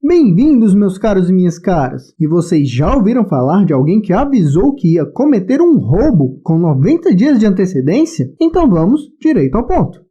Bem-vindos, meus caros e minhas caras! E vocês já ouviram falar de alguém que avisou que ia cometer um roubo com 90 dias de antecedência? Então vamos direito ao ponto.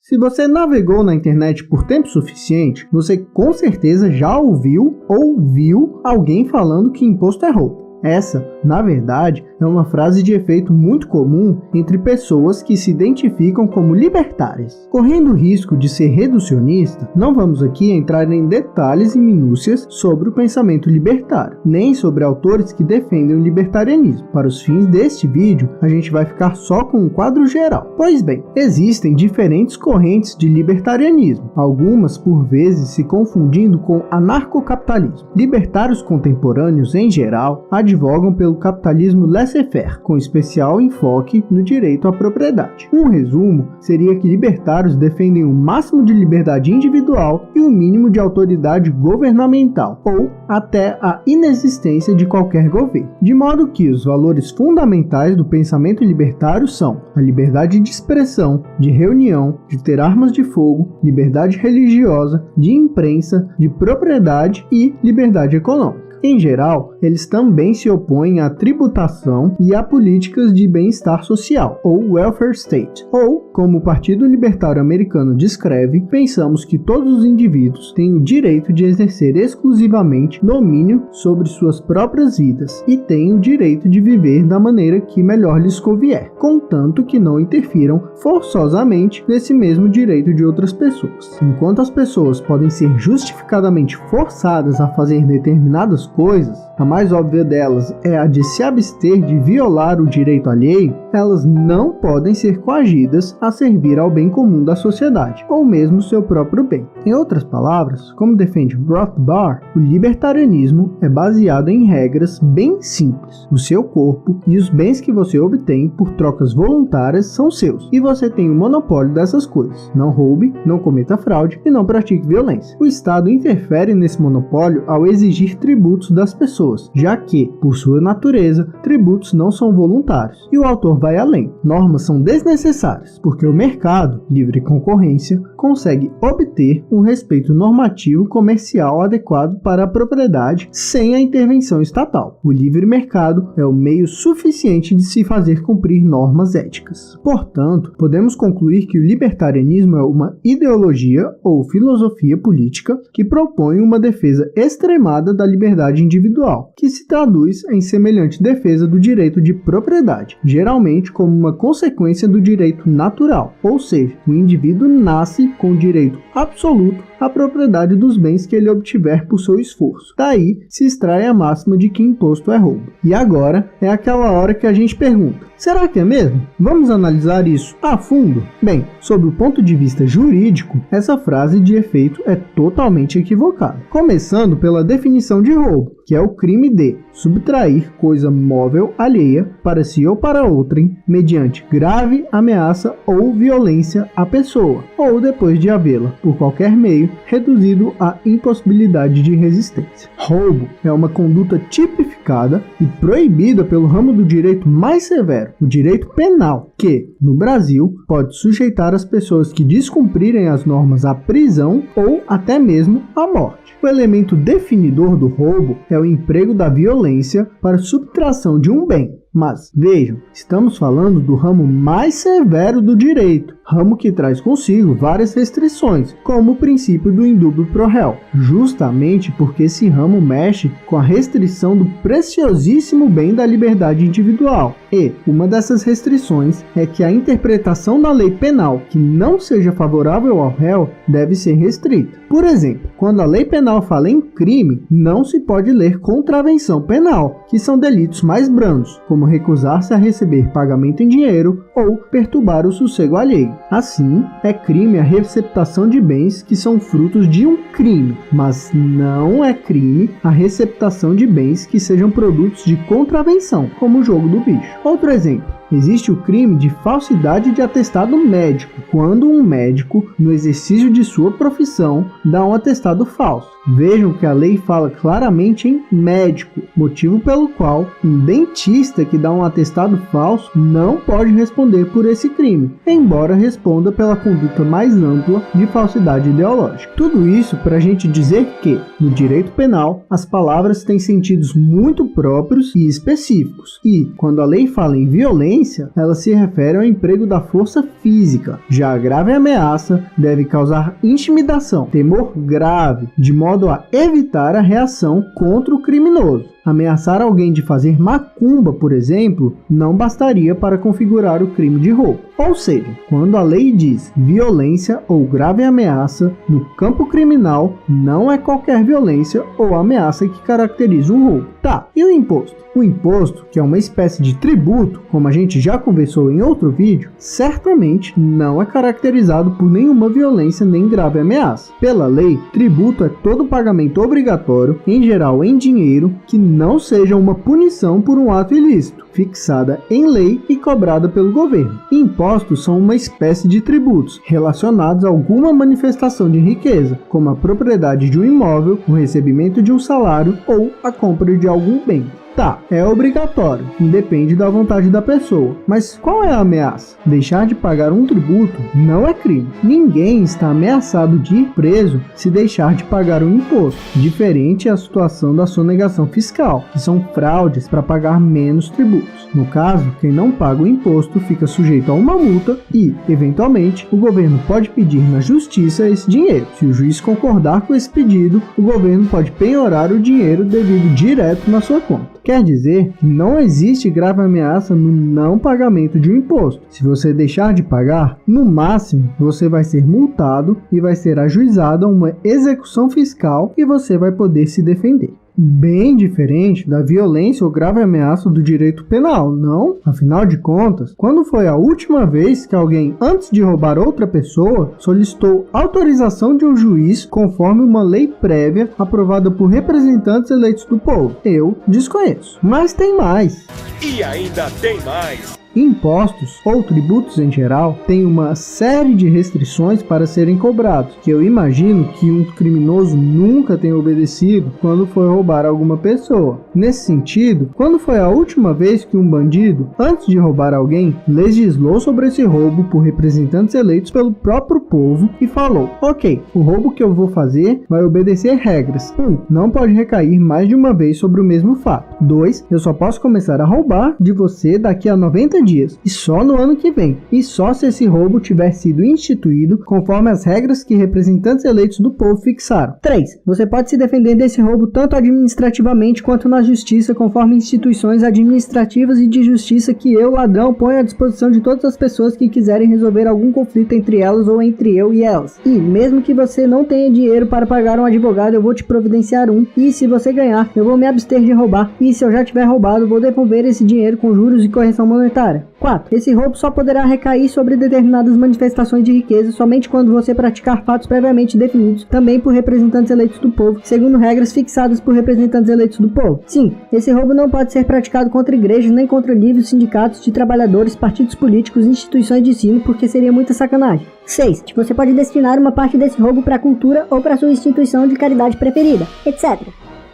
Se você navegou na internet por tempo suficiente, você com certeza já ouviu ou viu alguém falando que imposto é roubo. Essa, na verdade, é uma frase de efeito muito comum entre pessoas que se identificam como libertárias. Correndo o risco de ser reducionista, não vamos aqui entrar em detalhes e minúcias sobre o pensamento libertário, nem sobre autores que defendem o libertarianismo. Para os fins deste vídeo, a gente vai ficar só com um quadro geral. Pois bem, existem diferentes correntes de libertarianismo, algumas por vezes se confundindo com anarcocapitalismo. Libertários contemporâneos, em geral, advogam pelo capitalismo laissez-faire, com especial enfoque no direito à propriedade. Um resumo seria que libertários defendem o máximo de liberdade individual e o mínimo de autoridade governamental, ou até a inexistência de qualquer governo. De modo que os valores fundamentais do pensamento libertário são a liberdade de expressão, de reunião, de ter armas de fogo, liberdade religiosa, de imprensa, de propriedade e liberdade econômica. Em geral, eles também se opõem à tributação e a políticas de bem-estar social, ou welfare state. Ou, como o Partido Libertário Americano descreve, pensamos que todos os indivíduos têm o direito de exercer exclusivamente domínio sobre suas próprias vidas e têm o direito de viver da maneira que melhor lhes convier, contanto que não interfiram forçosamente nesse mesmo direito de outras pessoas. Enquanto as pessoas podem ser justificadamente forçadas a fazer determinadas coisas, a mais óbvia delas é a de se abster de violar o direito alheio, elas não podem ser coagidas a servir ao bem comum da sociedade, ou mesmo seu próprio bem. Em outras palavras, como defende Rothbard, o libertarianismo é baseado em regras bem simples. O seu corpo e os bens que você obtém por trocas voluntárias são seus, e você tem o monopólio dessas coisas. Não roube, não cometa fraude e não pratique violência. O Estado interfere nesse monopólio ao exigir tributos das pessoas, já que, por sua natureza, tributos não são voluntários. E o autor vai além. Normas são desnecessárias, porque o mercado, livre concorrência, consegue obter um respeito normativo comercial adequado para a propriedade sem a intervenção estatal. O livre mercado é o meio suficiente de se fazer cumprir normas éticas. Portanto, podemos concluir que o libertarianismo é uma ideologia ou filosofia política que propõe uma defesa extremada da liberdade individual, que se traduz em semelhante defesa do direito de propriedade, geralmente como uma consequência do direito natural, ou seja, o indivíduo nasce com o direito absoluto à propriedade dos bens que ele obtiver por seu esforço. Daí se extrai a máxima de que imposto é roubo. E agora é aquela hora que a gente pergunta: será que é mesmo? Vamos analisar isso a fundo? Bem, sob o ponto de vista jurídico, essa frase de efeito é totalmente equivocada. Começando pela definição de roubo, que é o crime de subtrair coisa móvel alheia para si ou para outrem, mediante grave ameaça ou violência à pessoa, ou depois de havê-la, por qualquer meio, reduzido à impossibilidade de resistência. Roubo é uma conduta tipificada e proibida pelo ramo do direito mais severo, o direito penal, que, no Brasil, pode sujeitar as pessoas que descumprirem as normas à prisão ou até mesmo à morte. O elemento definidor do roubo é o emprego da violência para subtração de um bem. Mas, vejam, estamos falando do ramo mais severo do direito, ramo que traz consigo várias restrições, como o princípio do indúbio pro réu, justamente porque esse ramo mexe com a restrição do preciosíssimo bem da liberdade individual. E uma dessas restrições é que a interpretação da lei penal que não seja favorável ao réu deve ser restrita. Por exemplo, quando a lei penal fala em crime, não se pode ler contravenção penal, que são delitos mais brandos, como recusar-se a receber pagamento em dinheiro ou perturbar o sossego alheio. Assim, é crime a receptação de bens que são frutos de um crime, mas não é crime a receptação de bens que sejam produtos de contravenção, como o jogo do bicho. Outro exemplo: existe o crime de falsidade de atestado médico, quando um médico, no exercício de sua profissão, dá um atestado falso. Vejam que a lei fala claramente em médico, motivo pelo qual um dentista que dá um atestado falso não pode responder por esse crime, embora responda pela conduta mais ampla de falsidade ideológica. Tudo isso para a gente dizer que, no direito penal, as palavras têm sentidos muito próprios e específicos, e, quando a lei fala em violência, ela se refere ao emprego da força física. Já a grave ameaça deve causar intimidação, temor grave, de modo a evitar a reação contra o criminoso. Ameaçar alguém de fazer macumba, por exemplo, não bastaria para configurar o crime de roubo. Ou seja, quando a lei diz violência ou grave ameaça, no campo criminal não é qualquer violência ou ameaça que caracteriza um roubo. Tá, e o imposto? O imposto, que é uma espécie de tributo, como a gente já conversou em outro vídeo, certamente não é caracterizado por nenhuma violência nem grave ameaça. Pela lei, tributo é todo pagamento obrigatório, em geral em dinheiro, que não seja uma punição por um ato ilícito, fixada em lei e cobrada pelo governo. Impostos são uma espécie de tributos relacionados a alguma manifestação de riqueza, como a propriedade de um imóvel, o recebimento de um salário ou a compra de algum bem. Tá, é obrigatório, independe da vontade da pessoa. Mas qual é a ameaça? Deixar de pagar um tributo não é crime. Ninguém está ameaçado de ir preso se deixar de pagar um imposto. Diferente é a situação da sonegação fiscal, que são fraudes para pagar menos tributos. No caso, quem não paga o imposto fica sujeito a uma multa e, eventualmente, o governo pode pedir na justiça esse dinheiro. Se o juiz concordar com esse pedido, o governo pode penhorar o dinheiro devido direto na sua conta. Quer dizer que não existe grave ameaça no não pagamento de um imposto. Se você deixar de pagar, no máximo você vai ser multado e vai ser ajuizado a uma execução fiscal e você vai poder se defender. Bem diferente da violência ou grave ameaça do direito penal, não? Afinal de contas, quando foi a última vez que alguém, antes de roubar outra pessoa, solicitou autorização de um juiz conforme uma lei prévia aprovada por representantes eleitos do povo? Eu desconheço. Mas tem mais. E ainda tem mais. Impostos ou tributos em geral têm uma série de restrições para serem cobrados, que eu imagino que um criminoso nunca tenha obedecido quando foi roubar alguma pessoa. Nesse sentido, quando foi a última vez que um bandido, antes de roubar alguém, legislou sobre esse roubo por representantes eleitos pelo próprio povo e falou: ok, o roubo que eu vou fazer vai obedecer regras. 1. Não pode recair mais de uma vez sobre o mesmo fato. 2. Eu só posso começar a roubar de você daqui a 90 dias, e só no ano que vem, e só se esse roubo tiver sido instituído conforme as regras que representantes eleitos do povo fixaram. 3. Você pode se defender desse roubo tanto administrativamente quanto na justiça, conforme instituições administrativas e de justiça que eu, ladrão, ponho à disposição de todas as pessoas que quiserem resolver algum conflito entre elas ou entre eu e elas. E, mesmo que você não tenha dinheiro para pagar um advogado, eu vou te providenciar um, e se você ganhar, eu vou me abster de roubar, e se eu já tiver roubado, vou devolver esse dinheiro com juros e correção monetária. 4. Esse roubo só poderá recair sobre determinadas manifestações de riqueza somente quando você praticar fatos previamente definidos, também por representantes eleitos do povo, segundo regras fixadas por representantes eleitos do povo. 5. Esse roubo não pode ser praticado contra igrejas, nem contra livres, sindicatos de trabalhadores, partidos políticos, instituições de ensino, porque seria muita sacanagem. 6. Você pode destinar uma parte desse roubo para a cultura ou para sua instituição de caridade preferida, etc.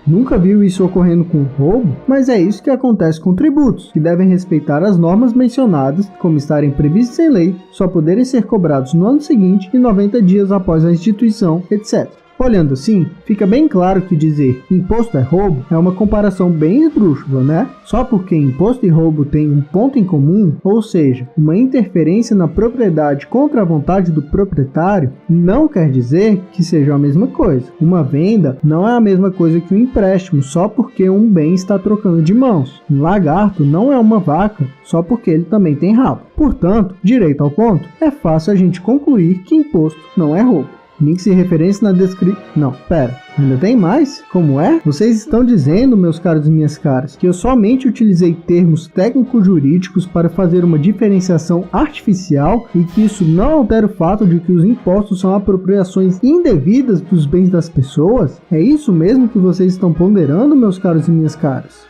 Nunca viu isso ocorrendo com roubo? Mas é isso que acontece com tributos, que devem respeitar as normas mencionadas, como estarem previstas em lei, só poderem ser cobrados no ano seguinte e 90 dias após a instituição, etc. Olhando assim, fica bem claro que dizer imposto é roubo é uma comparação bem esdrúxula, né? Só porque imposto e roubo têm um ponto em comum, ou seja, uma interferência na propriedade contra a vontade do proprietário, não quer dizer que seja a mesma coisa. Uma venda não é a mesma coisa que um empréstimo só porque um bem está trocando de mãos. Um lagarto não é uma vaca só porque ele também tem rabo. Portanto, direito ao ponto, é fácil a gente concluir que imposto não é roubo. Links e referências na descrição. Não, pera, ainda tem mais? Como é? Vocês estão dizendo, meus caros e minhas caras, que eu somente utilizei termos técnico-jurídicos para fazer uma diferenciação artificial e que isso não altera o fato de que os impostos são apropriações indevidas dos bens das pessoas? É isso mesmo que vocês estão ponderando, meus caros e minhas caras?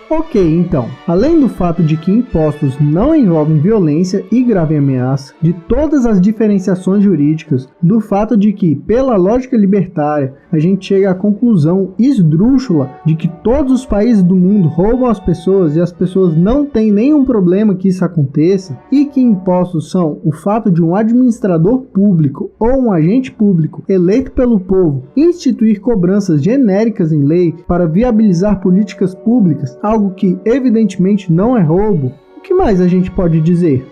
Ok, então, além do fato de que impostos não envolvem violência e grave ameaça, de todas as diferenciações jurídicas, do fato de que, pela lógica libertária, a gente chega à conclusão esdrúxula de que todos os países do mundo roubam as pessoas e as pessoas não têm nenhum problema que isso aconteça, e que impostos são o fato de um administrador público ou um agente público eleito pelo povo instituir cobranças genéricas em lei para viabilizar políticas públicas, algo que evidentemente não é roubo, o que mais a gente pode dizer?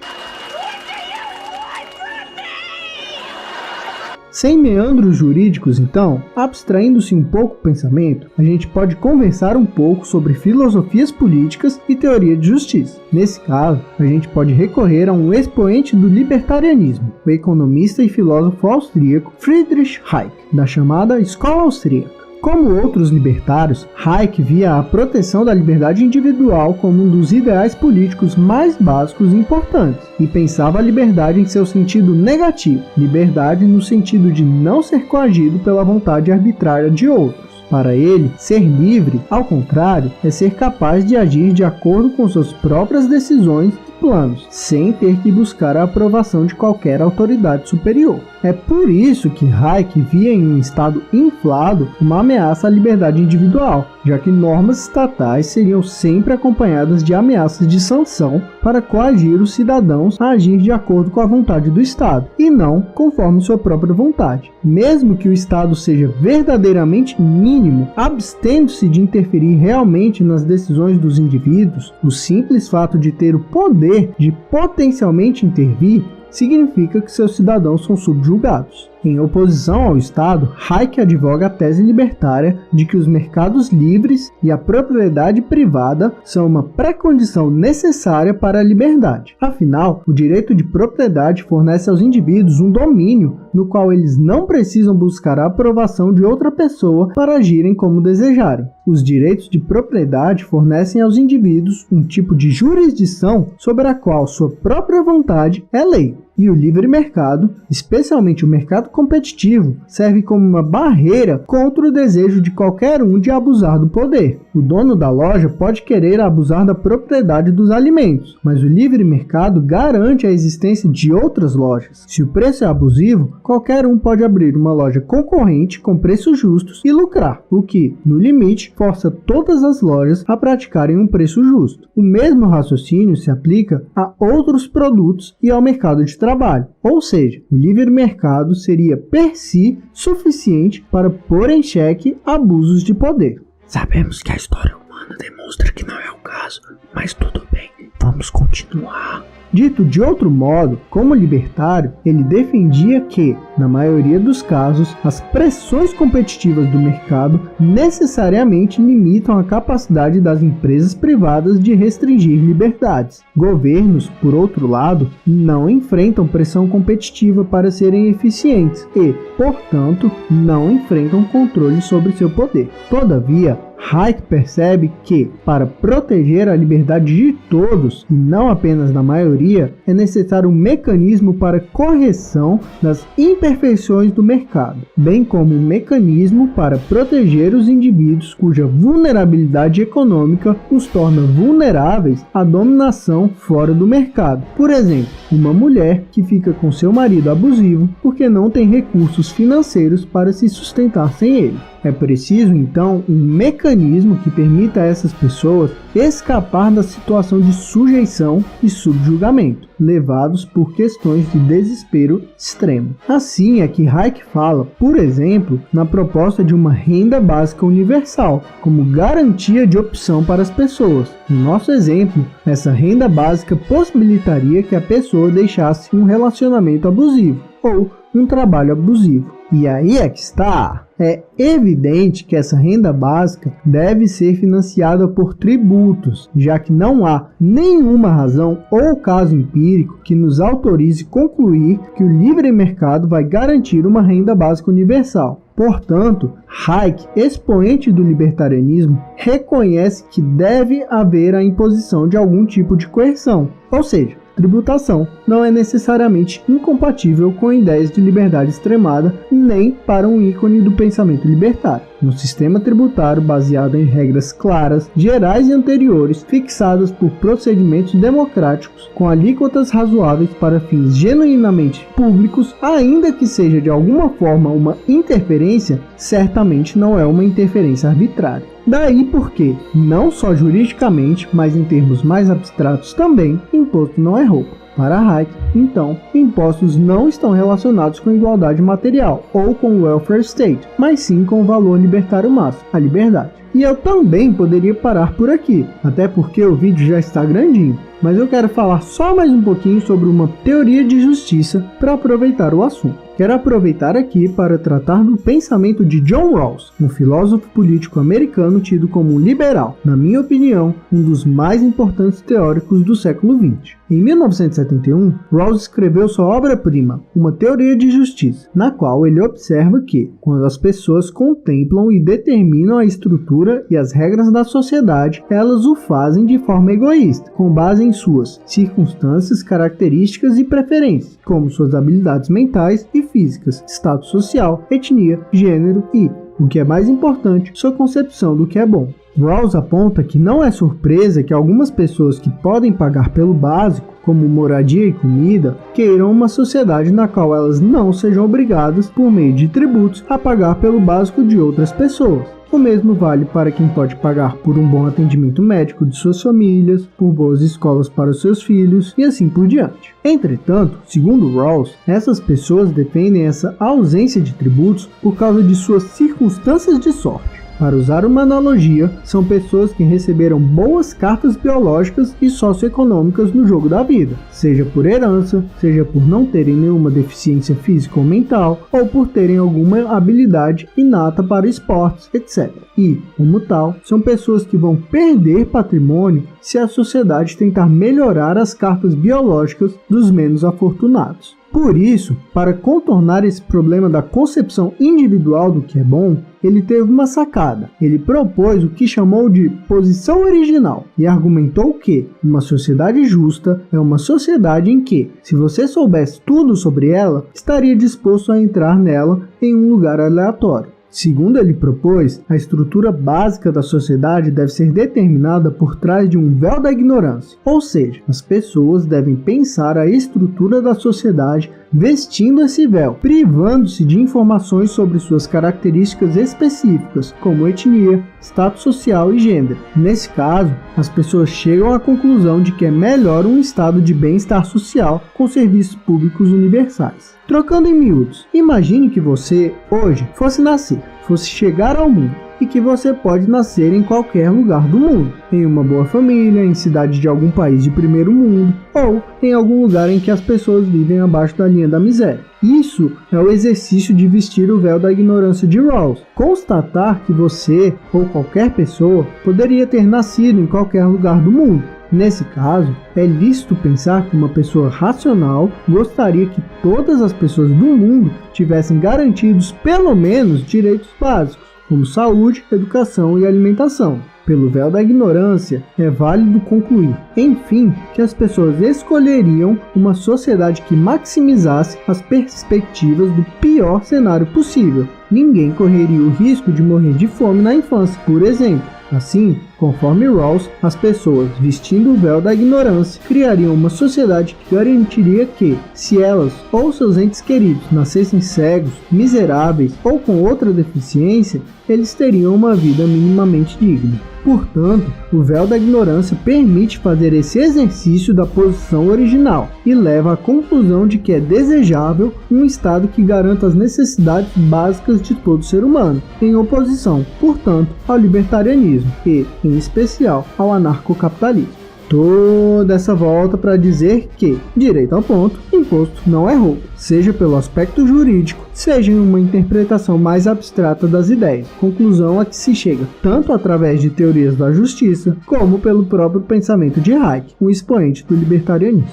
Sem meandros jurídicos, então, abstraindo-se um pouco do pensamento, a gente pode conversar um pouco sobre filosofias políticas e teoria de justiça. Nesse caso, a gente pode recorrer a um expoente do libertarianismo, o economista e filósofo austríaco Friedrich Hayek, da chamada Escola Austríaca. Como outros libertários, Hayek via a proteção da liberdade individual como um dos ideais políticos mais básicos e importantes, e pensava a liberdade em seu sentido negativo, liberdade no sentido de não ser coagido pela vontade arbitrária de outros. Para ele, ser livre, ao contrário, é ser capaz de agir de acordo com suas próprias decisões e planos, sem ter que buscar a aprovação de qualquer autoridade superior. É por isso que Hayek via em um estado inflado uma ameaça à liberdade individual, já que normas estatais seriam sempre acompanhadas de ameaças de sanção para coagir os cidadãos a agir de acordo com a vontade do Estado, e não conforme sua própria vontade. Mesmo que o Estado seja verdadeiramente mínimo, abstendo-se de interferir realmente nas decisões dos indivíduos, o simples fato de ter o poder de potencialmente intervir significa que seus cidadãos são subjugados. Em oposição ao Estado, Hayek advoga a tese libertária de que os mercados livres e a propriedade privada são uma pré-condição necessária para a liberdade. Afinal, o direito de propriedade fornece aos indivíduos um domínio no qual eles não precisam buscar a aprovação de outra pessoa para agirem como desejarem. Os direitos de propriedade fornecem aos indivíduos um tipo de jurisdição sobre a qual sua própria vontade é lei. E o livre mercado, especialmente o mercado competitivo, serve como uma barreira contra o desejo de qualquer um de abusar do poder. O dono da loja pode querer abusar da propriedade dos alimentos, mas o livre mercado garante a existência de outras lojas. Se o preço é abusivo, qualquer um pode abrir uma loja concorrente com preços justos e lucrar, o que, no limite, força todas as lojas a praticarem um preço justo. O mesmo raciocínio se aplica a outros produtos e ao mercado de trabalho, ou seja, o livre mercado seria per si suficiente para pôr em xeque abusos de poder. Sabemos que a história humana demonstra que não é o caso, mas tudo bem, vamos continuar. Dito de outro modo, como libertário, ele defendia que, na maioria dos casos, as pressões competitivas do mercado necessariamente limitam a capacidade das empresas privadas de restringir liberdades. Governos, por outro lado, não enfrentam pressão competitiva para serem eficientes e, portanto, não enfrentam controle sobre seu poder. Todavia, Hayek percebe que, para proteger a liberdade de todos, e não apenas da maioria, é necessário um mecanismo para correção das imperfeições do mercado, bem como um mecanismo para proteger os indivíduos cuja vulnerabilidade econômica os torna vulneráveis à dominação fora do mercado. Por exemplo, uma mulher que fica com seu marido abusivo porque não tem recursos financeiros para se sustentar sem ele. É preciso, então, um mecanismo que permita a essas pessoas escapar da situação de sujeição e subjugamento, levados por questões de desespero extremo. Assim é que Hayek fala, por exemplo, na proposta de uma renda básica universal, como garantia de opção para as pessoas. No nosso exemplo, essa renda básica possibilitaria que a pessoa deixasse um relacionamento abusivo ou um trabalho abusivo. E aí é que está! É evidente que essa renda básica deve ser financiada por tributos, já que não há nenhuma razão ou caso empírico que nos autorize concluir que o livre mercado vai garantir uma renda básica universal. Portanto, Hayek, expoente do libertarianismo, reconhece que deve haver a imposição de algum tipo de coerção, ou seja, tributação não é necessariamente incompatível com ideias de liberdade extremada nem para um ícone do pensamento libertário. Um sistema tributário baseado em regras claras, gerais e anteriores, fixadas por procedimentos democráticos, com alíquotas razoáveis para fins genuinamente públicos, ainda que seja de alguma forma uma interferência, certamente não é uma interferência arbitrária. Daí porque, não só juridicamente, mas em termos mais abstratos também, imposto não é roubo. Para Hayek, então, impostos não estão relacionados com igualdade material ou com o welfare state, mas sim com o valor libertário máximo, a liberdade. E eu também poderia parar por aqui, até porque o vídeo já está grandinho, mas eu quero falar só mais um pouquinho sobre uma teoria de justiça para aproveitar o assunto. Quero aproveitar aqui para tratar do pensamento de John Rawls, um filósofo político americano tido como um liberal, na minha opinião, um dos mais importantes teóricos do século XX. Em 1971, Rawls escreveu sua obra-prima, Uma Teoria de Justiça, na qual ele observa que, quando as pessoas contemplam e determinam a estrutura e as regras da sociedade, elas o fazem de forma egoísta, com base em suas circunstâncias, características e preferências, como suas habilidades mentais e físicas, status social, etnia, gênero e, o que é mais importante, sua concepção do que é bom. Rawls aponta que não é surpresa que algumas pessoas que podem pagar pelo básico, como moradia e comida, queiram uma sociedade na qual elas não sejam obrigadas, por meio de tributos, a pagar pelo básico de outras pessoas. O mesmo vale para quem pode pagar por um bom atendimento médico de suas famílias, por boas escolas para os seus filhos e assim por diante. Entretanto, segundo Rawls, essas pessoas defendem essa ausência de tributos por causa de suas circunstâncias de sorte. Para usar uma analogia, são pessoas que receberam boas cartas biológicas e socioeconômicas no jogo da vida, seja por herança, seja por não terem nenhuma deficiência física ou mental, ou por terem alguma habilidade inata para esportes, etc. E, como tal, são pessoas que vão perder patrimônio se a sociedade tentar melhorar as cartas biológicas dos menos afortunados. Por isso, para contornar esse problema da concepção individual do que é bom, ele teve uma sacada. Ele propôs o que chamou de posição original e argumentou que uma sociedade justa é uma sociedade em que, se você soubesse tudo sobre ela, estaria disposto a entrar nela em um lugar aleatório. Segundo ele propôs, a estrutura básica da sociedade deve ser determinada por trás de um véu da ignorância, ou seja, as pessoas devem pensar a estrutura da sociedade vestindo esse véu, privando-se de informações sobre suas características específicas, como etnia, status social e gênero. Nesse caso, as pessoas chegam à conclusão de que é melhor um estado de bem-estar social com serviços públicos universais. Trocando em miúdos, imagine que você, hoje, fosse chegar ao mundo, e que você pode nascer em qualquer lugar do mundo, em uma boa família, em cidade de algum país de primeiro mundo, ou em algum lugar em que as pessoas vivem abaixo da linha da miséria. Isso é o exercício de vestir o véu da ignorância de Rawls. Constatar que você, ou qualquer pessoa, poderia ter nascido em qualquer lugar do mundo. Nesse caso, é lícito pensar que uma pessoa racional gostaria que todas as pessoas do mundo tivessem garantidos pelo menos direitos básicos, como saúde, educação e alimentação. Pelo véu da ignorância, é válido concluir, enfim, que as pessoas escolheriam uma sociedade que maximizasse as perspectivas do pior cenário possível. Ninguém correria o risco de morrer de fome na infância, por exemplo. Assim, conforme Rawls, as pessoas, vestindo o véu da ignorância, criariam uma sociedade que garantiria que, se elas ou seus entes queridos nascessem cegos, miseráveis ou com outra deficiência, eles teriam uma vida minimamente digna. Portanto, o véu da ignorância permite fazer esse exercício da posição original e leva à conclusão de que é desejável um Estado que garanta as necessidades básicas de todo ser humano, em oposição, portanto, ao libertarianismo e, em especial, ao anarcocapitalismo. Toda essa volta para dizer que, direito ao ponto, imposto não é roubo, seja pelo aspecto jurídico, seja em uma interpretação mais abstrata das ideias, conclusão a que se chega tanto através de teorias da justiça, como pelo próprio pensamento de Hayek, um expoente do libertarianismo.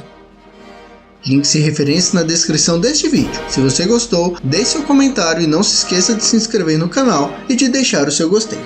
Links e referências na descrição deste vídeo. Se você gostou, deixe seu comentário e não se esqueça de se inscrever no canal e de deixar o seu gostei.